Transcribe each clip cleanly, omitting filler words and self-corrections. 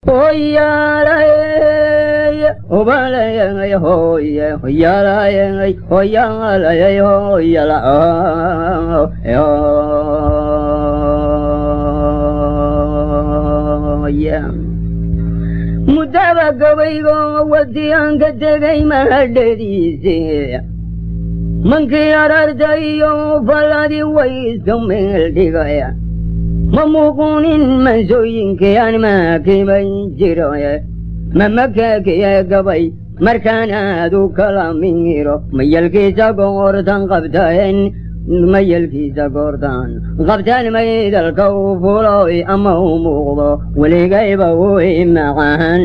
Hoya la obala ya hoya hoya la ya hoya la ya hoya la hoya mudaba gabaygo wadiyan gadagay mahaddiise manki arardayo faladi waysumel digaya mamuqunin mansooyinka aan maakiban jiroye mamakaakaya gabay markaanaadu kala miro mayalkiisa goortan qabtaen mayalkiisa goortan qabtaan maydalka u fuloy ama u muuqdo weligayba way macaan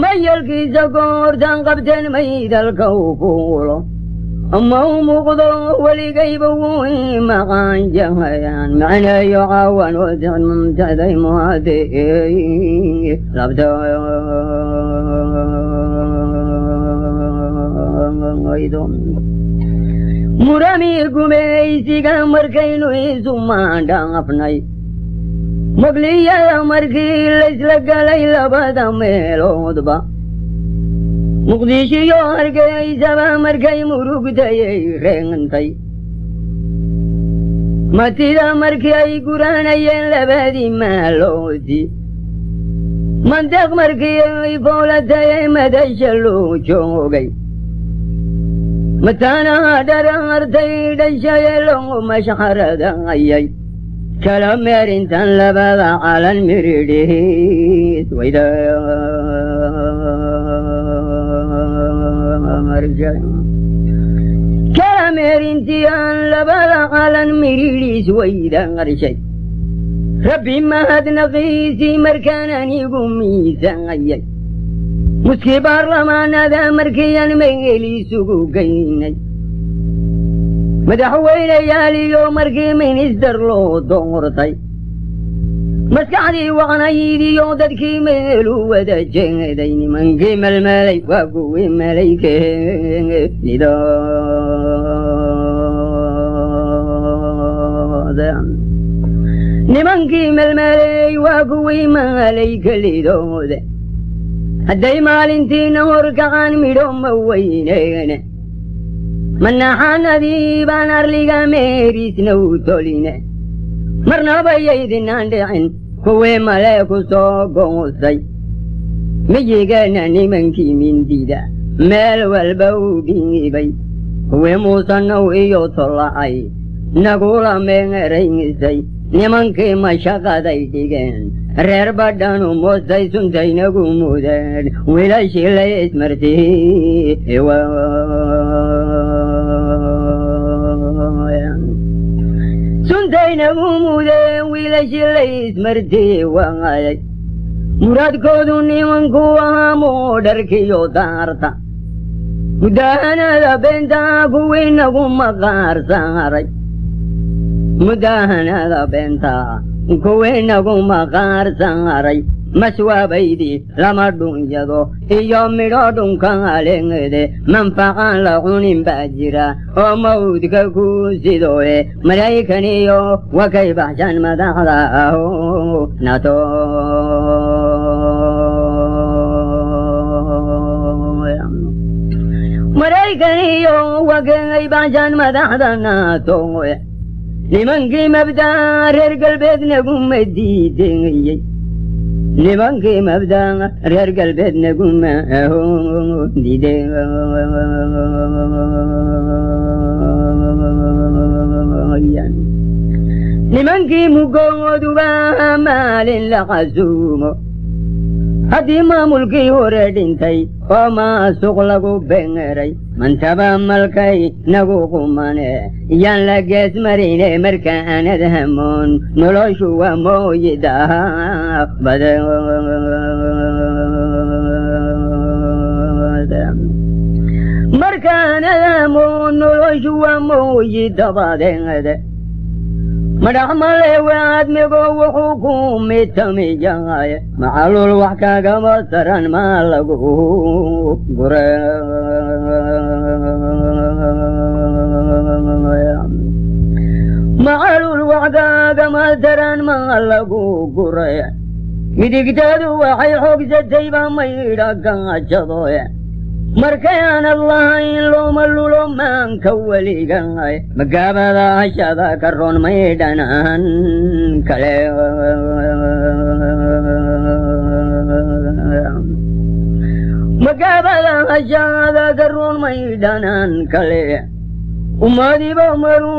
mayalkiisa goortan qabteen maydalka u fuulo ama u muuqdo weligayba way maqaan jahayaan macnayo caawan wadacan mumtaday muhaadee labta murami gumaysiga markaynu isu maandhaafnay magliyada markii laysla galay labada meeloodba muqdishiyo hargeysaba markay murugtayay reegantay matida markii ay guranayeen labadii maaloodii mandeeq markii ay foolatayay madasha loo joogay mataanaha dharaartay dhashaye loo mashxaradayay kala meerintan labada calan miridhiis wayda kala meerintiyan labada calan miridhiis wayda qarshay rabbi mahadnaqiisii markaan anigu miisaayay muskii baarlamaanada markiiyan meeliisugu geynay madaxweynayaaliyo markii minister loo doortay maskaxdii waqnaydiyo dadkii meelu wada jeeday nimankii melmelay waa kuwii malaykelidoode nimankii melmelay waa kuwii malaykelidoode hadday maalintiina horkacaan midho ma weyneene manaxanadii baan arliga meerisna u toline marnaba yaydinaan dhicin kuwii male ku soo goosay miyigana nimankii mindida meel walba u dhiibay kuwii muusanow iyo tola'ay nagula meeraysay nimankii mashaqaday dhigeen reer badhanu moostay suntaynagu mudeen wiilashii la ismartii suntaynagu mudeen wiilashii la ismartii waayay muraadkoodu nimanku ahaa moodharkiyo daarta mudahanada beenta kuwii nagu maqaar saaray mudahanada beenta kuwii nagu maqaar saaray maswaabaydii lama dhunyado iyo midho dhunka alengede manfacaan la cunin baa jira oo mawdka ku sidoe malaykaniyo wakay baxshan madaxda aho nato malaykaniyo wakay baxshan madaxda nato nimankii mabdaa reer galbeednaguma diideyey nimankii mabdaa reer galbeednaguma diidey nimankii mugooduba maalin la casuumo haddii maamulkii hore dhintay oo maasuq lagu bengeray mantaba malkay nagu qumane yaan la gees marine markaanad hamoon noloshu waa mooyidaa bade markaanad hamoon noloshu waa mooyidabadeede madhaxmale waadmigo wuxuu ku mitamiyaye macalul wax kagama taran maa lagu gure معلو الوعدة ما تران ما لقو قرية مدقتادو وحي حق زتيبا ميدا قاعد مركيان الله إلو ملولو من كولي قاي مقابلا شذا كرون ميدانان كلي مقابلا شذا كرون ميدانان كلي وما دي بمرو